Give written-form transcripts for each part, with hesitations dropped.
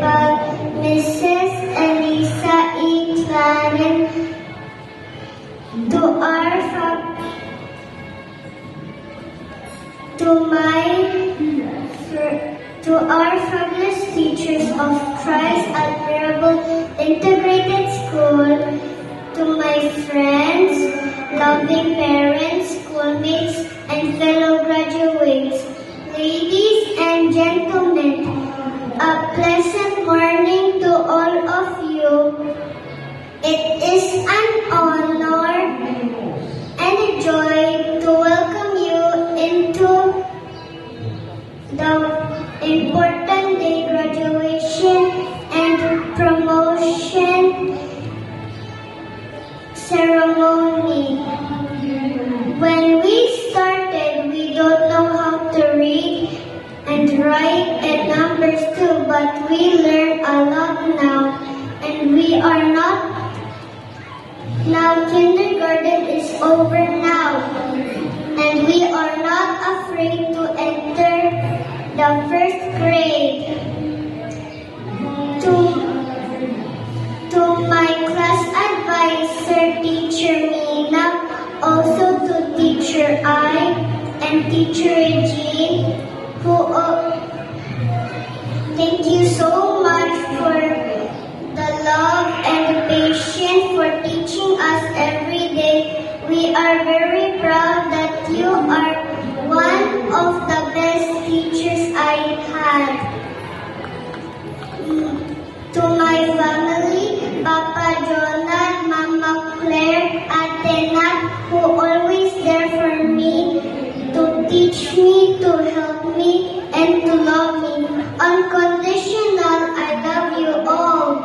Principal, Mrs. Elisa E. Claren, to our fabulous teachers of Christ Admirable Integrated School, to my friends, loving parents, schoolmates, and fellow graduates, ladies and gentlemen, a pleasant morning to all of you. It is an honor and a joy to welcome you into the important day graduation and promotion ceremony. When we started, we don't know how to read and write and numbers too, but we learn a lot now, and we are not. Now kindergarten is over now, and we are not afraid to enter the first grade. To my class advisor, Teacher Mina, also to Teacher I and Teacher Regine, thank you so much for the love and the patience for teaching us every day. We are very proud that you are one of the best teachers I had. To my family, Papa Jonah, Mama Claire, Ate Nat, who always there for me, to teach me, to help me, and to love me. Unconditional, I love you all.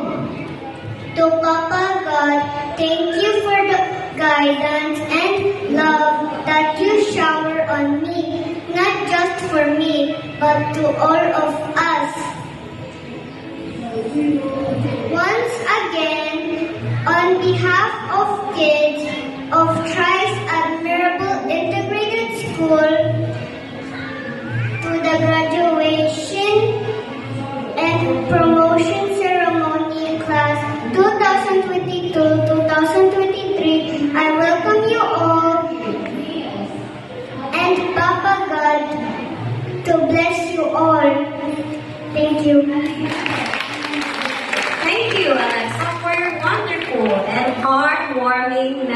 To Papa God, thank you for the guidance and love that you shower on me, not just for me, but to all of us. Once again, on behalf of kids of Christ Admirable Integrated School, to the graduation and promotion ceremony class 2022-2023, I welcome you all, and Papa God to bless you all. Thank you. Thank you, Alexa, for your wonderful and heartwarming